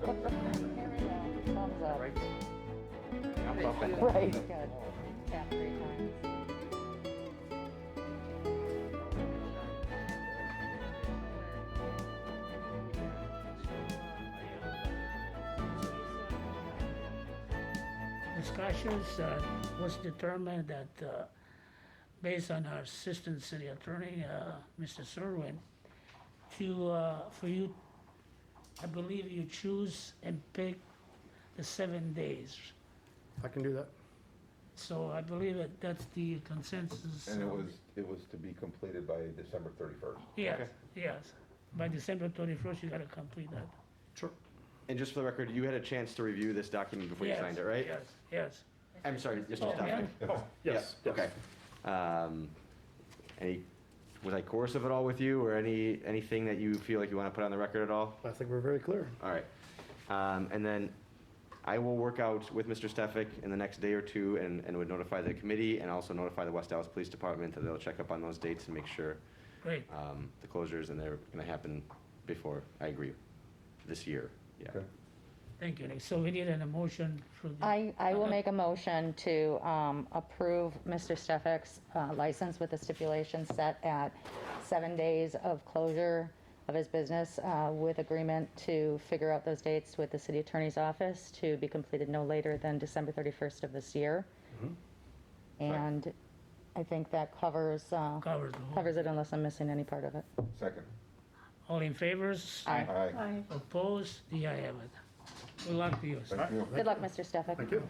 Thumbs up. Right. I'm bumping. Right. Good. Tap 3 times. Discussions was determined that based on our assistant city attorney, Mr. Serwin, for you, I believe you choose and pick the 7 days. I can do that. So I believe that's the consensus. And it was to be completed by December 31st. Yes, Okay. yes. By December 31st, you gotta complete that. Sure. And just for the record, you had a chance to review this document before you Yes, signed it, right? Yes, yes. I'm sorry, Mr. Oh, Stefan. Oh, yes. Yeah, okay. Was I coercive at all with you, or anything that you feel like you want to put on the record at all? I think we're very clear. All right. And then I will work out with Mr. Stefik in the next day or two and would notify the committee and also notify the West Dallas Police Department that they'll check up on those dates and make sure Great. the closures, and they're going to happen before, I agree, this year. Yeah. Okay. Thank you, Nick. So we need an emotion for the. I will make a motion to approve Mr. Stefik's license with the stipulation set at 7 days of closure of his business with agreement to figure out those dates with the city attorney's office to be completed no later than December 31st of this year. And I think that covers Covers the whole. covers it unless I'm missing any part of it. Second. All in favors? Aye. Aye. Opposed? The ayes have it. Good luck to you, sir. Thank you. Good luck, Mr. Stefik. Thank you.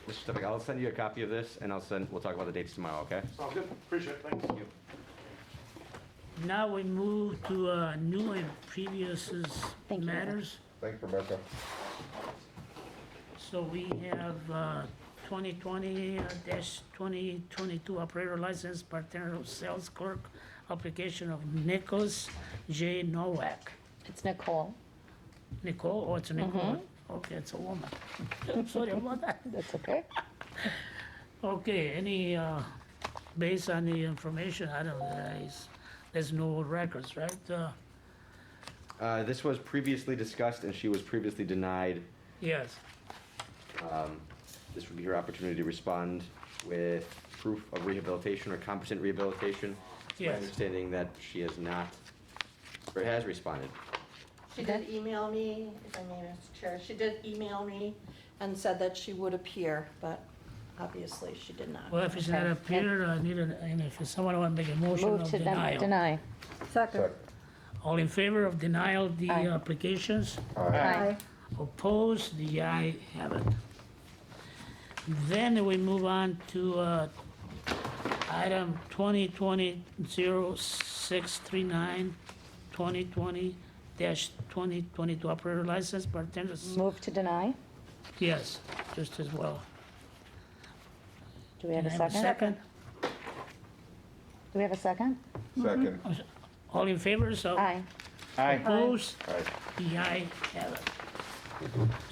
Mr. Stefik, I'll send you a copy of this, and we'll talk about the dates tomorrow, okay? Sounds good. Appreciate it. Thanks. Thank you. Now we move to new and previous Thank you. matters. Thanks, Rebecca. So we have 2020-2022 operator license, part-time sales clerk, application of Nicholas J. Nowak. It's Nicole. Nicole, oh, it's Nicole. Okay, it's a woman. Sorry about that. That's okay. Okay, any, based on the information, I don't know, there's no records, right? This was previously discussed, and she was previously denied. Yes, This would be her opportunity to respond with proof of rehabilitation or competent rehabilitation. It's my Yes. understanding that she has not, or has responded. She did email me, if I may, Mr. Chair, she did email me and said that she would appear, but obviously she did not. well, if it's not Okay. appeared, I need and if someone want to make a motion Move of to denial. deny. Second. All in favor of denial of the Aye. applications? Aye. Opposed? The ayes have it. Then we move on to item 2020-0639, 2020-2022 operator license, bartenders. Move to deny. Yes, just as well. Do we have a Can I have second? Do we have a second? Second. All in favor, so. Aye. Opposed? Aye. The ayes have it.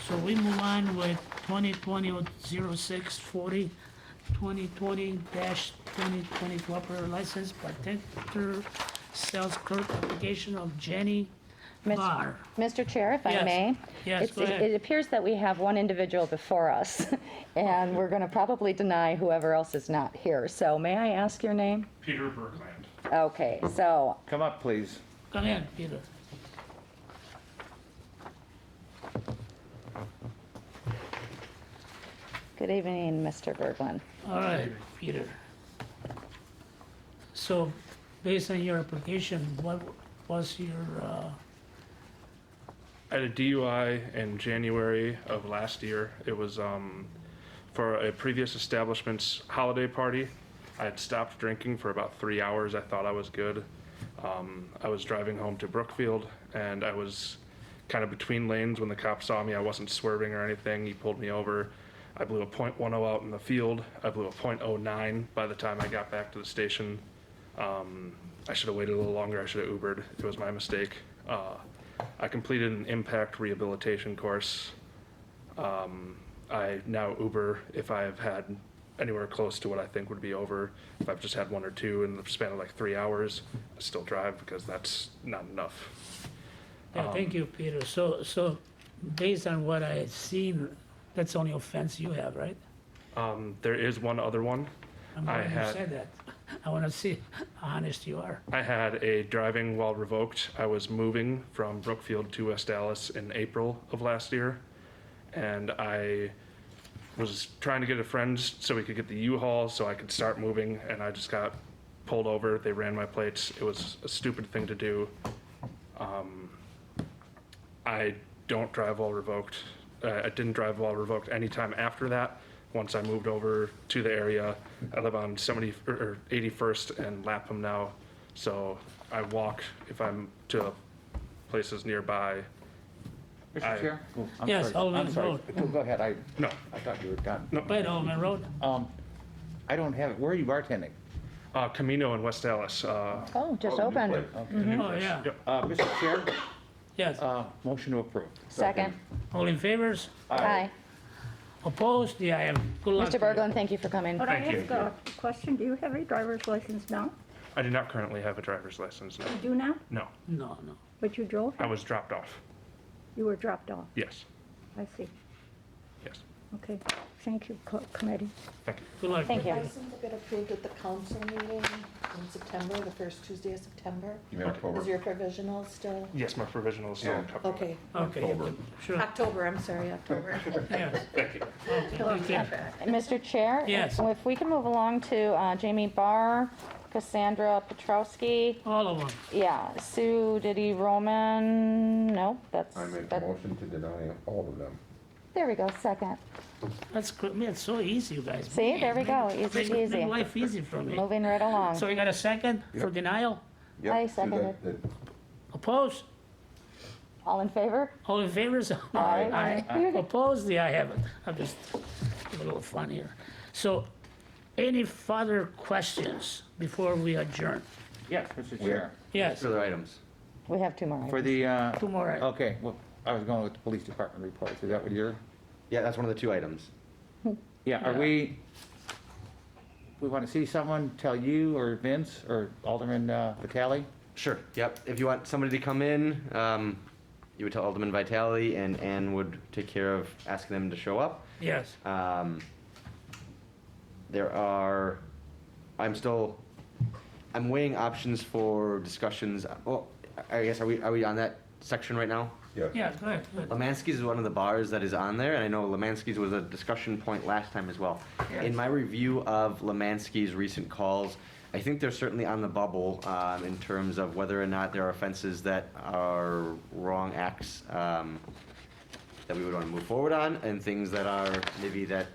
So we move on with 2020-0640, 2020-2022 operator license, bartender, sales clerk, application of Jenny Miss- Barr. Mr. Chair, if I Yes. may? Yes, It's- go ahead. It appears that we have one individual before us, and we're going to probably deny whoever else is not here. So may I ask your name? Peter Bergland. Okay, so, Come up, please. Go ahead, Peter. good evening, Mr. Berglund. All right, Peter. So, based on your application, what was your, I had a DUI in January of last year. It was for a previous establishment's holiday party. I had stopped drinking for about 3 hours. I thought I was good. I was driving home to Brookfield, and I was kind of between lanes when the cop saw me. I wasn't swerving or anything. He pulled me over. I blew a .10 out in the field. I blew a .09 by the time I got back to the station. I should have waited a little longer. I should have Ubered. It was my mistake. I completed an impact rehabilitation course. I now Uber if I've had anywhere close to what I think would be over. If I've just had one or two in the span of like 3 hours, I still drive because that's not enough. Yeah, thank you, Peter. So based on what I had seen, that's the only offense you have, right? There is one other one. I'm I glad you had- said that. I want to see how honest you are. I had a driving while revoked. I was moving from Brookfield to West Dallas in April of last year, and I was trying to get a friend so we could get the U-Haul so I could start moving, and I just got pulled over. They ran my plates. It was a stupid thing to do. I don't drive while revoked. I didn't drive while revoked anytime after that. Once I moved over to the area, I live on 81st and Lapham now, so I walk if I'm to places nearby. I- Mr. Chair? Oh, I'm Yes, sorry. Alderman I'm sorry. Road. Go ahead, No, I thought you were done. Right, Alderman Road? I don't have it, where are you bartending? Camino in West Dallas. Oh, just opened. Oh, yeah. Yep. Mr. Chair, Yes. motion to approve. Second. All in favors? Aye. Opposed? The ayes. Good luck. Mr. to you. Berglund, thank you for coming. But I Thank have a question. Do you have a driver's license now? I do not currently have a driver's license, no. You do now? No, No, no. But you drove? I was dropped off. You were dropped off. Yes, I see. yes. Okay. Thank you, committee. Thank you. Good luck. Thank you. License will get approved at the council meeting in September, the first Tuesday of September. You mean October? Is your provisional still? Yes, my provisional is still Yeah. in cover. Okay, Okay, sure. October, I'm sorry, October. Yes. Thank you. Mr. Chair? Yes. If we can move along to Jamie Barr, Cassandra Petrowski, All of them. yeah, Sue Diddy Roman, no, that's, I make a that- motion to deny all of them. there we go, second. That's good. Man, it's so easy, you guys. See, there we go, easy Make peasy. life easy for me. Moving right along. So you got a second for denial? Yep, I so second that- Opposed? All in favor? All in favor? Aye. Opposed? The I have it. I'm just give a little fun here. So, any further questions before we adjourn? Yes, Mr. Chair. Yes, Further items? We have two more For items. the, two more. okay, well, I was going with the police department reports. Is that what you're? Yeah, that's one of the two items. Yeah, are we want to see someone tell you or Vince or Alderman Vitale? Sure, yep. If you want somebody to come in, you would tell Alderman Vitale, and Ann would take care of asking them to show up. Yes. There are, I'm weighing options for discussions. Well, I guess, are we on that section right now? Yes. Yeah, go ahead. Go ahead. Lemansky's is one of the bars that is on there, and I know Lemansky's was a discussion point last time as well. In my review of Lemansky's recent calls, I think they're certainly on the bubble in terms of whether or not there are offenses that are wrong acts that we would want to move forward on, and things that are maybe that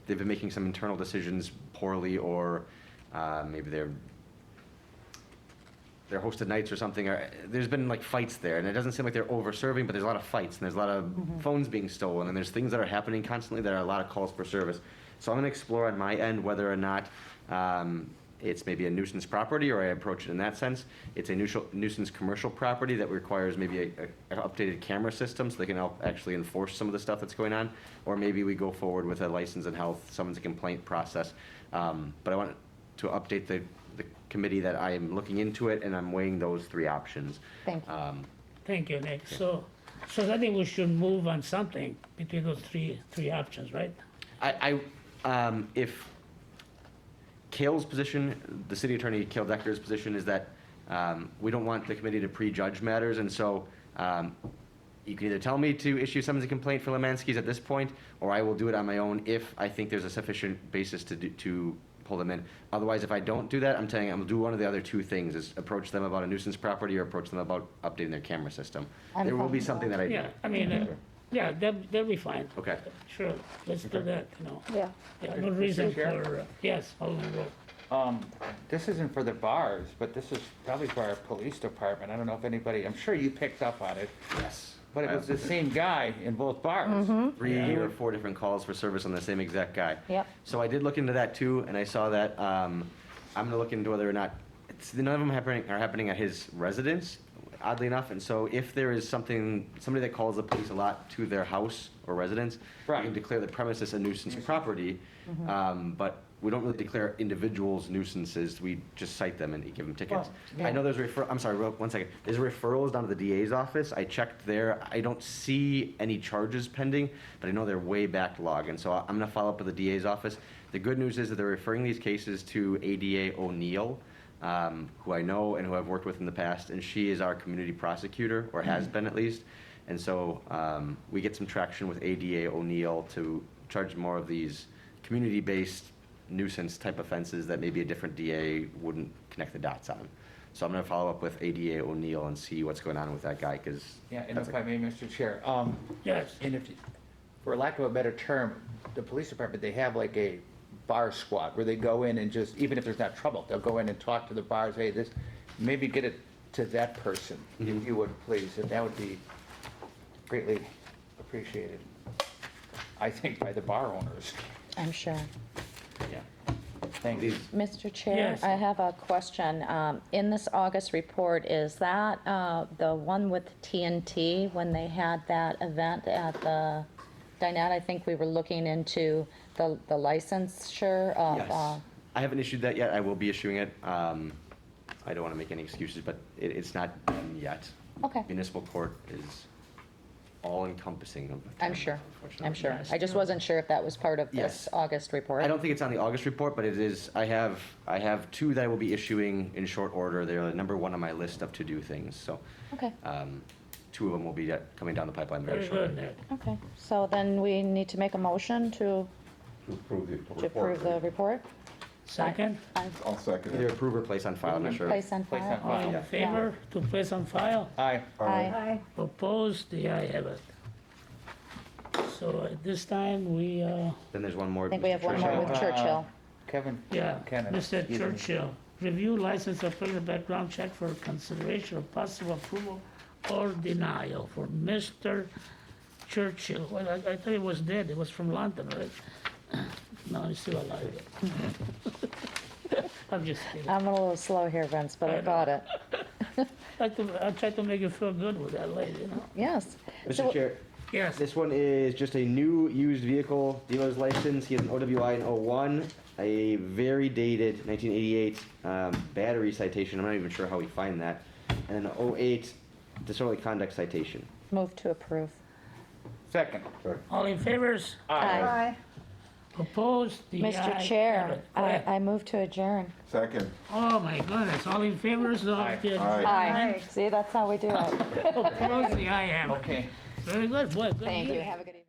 they've been making some internal decisions poorly, or maybe they're hosted nights or something, or there's been like fights there, and it doesn't seem like they're over-serving, but there's a lot of fights, and there's a lot of phones being stolen, and there's things that are happening constantly that are a lot of calls for service. So I'm gonna explore on my end whether or not it's maybe a nuisance property, or I approach it in that sense. It's a nuisance commercial property that requires maybe an updated camera system so they can help actually enforce some of the stuff that's going on, or maybe we go forward with a license and health, summons a complaint process. But I want to update the committee that I am looking into it, and I'm weighing those three options. Thank you. Thank you, Nick. So I think we should move on something between those three options, right? If Cale's position, the city attorney, Cale Decker's position is that we don't want the committee to prejudge matters, and so you can either tell me to issue summons and complaint for Lemansky's at this point, or I will do it on my own if I think there's a sufficient basis to pull them in. Otherwise, if I don't do that, I'm telling you, I'm gonna do one of the other two things, is approach them about a nuisance property or approach them about updating their camera system. I'm There will fine be with something that I do. Yeah, I mean, yeah, they'll be fine. Okay. Sure, let's do that, you know. Yeah. Yeah, no reason Chair? for, yes, Alderman Rowe. This isn't for the bars, but this is probably for our police department. I don't know if anybody, I'm sure you picked up on it, Yes. but it was the same guy in both bars. 3 or 4 different calls for service on the same exact guy. Yep. So I did look into that too, and I saw that, I'm gonna look into whether or not, none of them are happening at his residence, oddly enough, and so if there is somebody that calls the police a lot to their house or residence, you Right. can declare the premises a nuisance property, but we don't really declare individuals nuisances, we just cite them and give them tickets. Well, I know there's I'm sorry, 1 second. There's referrals down to the DA's office. I checked there. I don't see any charges pending, but I know they're way backlogged, and so I'm gonna follow up with the DA's office. The good news is that they're referring these cases to ADA O'Neill, who I know and who I've worked with in the past, and she is our community prosecutor, or has been at least. And so we get some traction with ADA O'Neill to charge more of these community-based nuisance type offenses that maybe a different DA wouldn't connect the dots on. So I'm gonna follow up with ADA O'Neill and see what's going on with that guy, because Yeah, and if I may, Mr. Chair, Yes, and if, for lack of a better term, the police department, they have like a bar squad where they go in and just, even if there's not trouble, they'll go in and talk to the bars, hey, this, maybe get it to that person, if you would, please, and that would be greatly appreciated, I think, by the bar owners. I'm sure. Yeah. Thank you. Mr. Chair, Yes. I have a question. In this August report, is that the one with TNT, when they had that event at the Dinette? I think we were looking into the licensure of, yes. I haven't issued that yet. I will be issuing it. I don't want to make any excuses, but it's not done yet. okay, Municipal court is all-encompassing of. I'm sure, unfortunately. I'm sure. Yes. I just wasn't sure if that was part of this Yes. August report. I don't think it's on the August report, but it is, I have 2 that I will be issuing in short order. They're number 1 on my list of to-do things, so. Okay, 2 of them will be coming down the pipeline very very shortly. good, Nick. okay. So then we need to make a motion to To approve the report. approve the report? Second, I'll second Either it. approve or place on file, I'm not sure. Place on Place on file? file. all in Yeah. favor to place on file? Aye. Aye. Aye. Opposed, the ayes have it. So at this time, we, Then there's one more. I think we have one more with Churchill. Kevin? yeah, Kenneth, Mr. excuse me. Churchill, review license of criminal background check for consideration of possible approval or denial for Mr. Churchill. Well, I thought he was dead, he was from London, right? No, he's still alive. I'm just kidding. I'm a little slow here, Vince, but I got it. I tried to make you feel good with that lady, you know? Yes. Mr. So- Chair, Yes, this one is just a new used vehicle dealer's license. He has an OWI in 01, a very dated 1988 battery citation. I'm not even sure how we find that. And an 08 disorderly conduct citation. Move to approve. Second. all in favors? Aye. Opposed? The ayes Mr. have Chair, it. Go ahead. I move to adjourn. Second. Oh, my goodness, all in favors of Aye. the Aye. Aye. See, that's how we do it. Opposed, the ayes have it. Okay. Very good, boy, good Thank you. meeting. Have a good evening.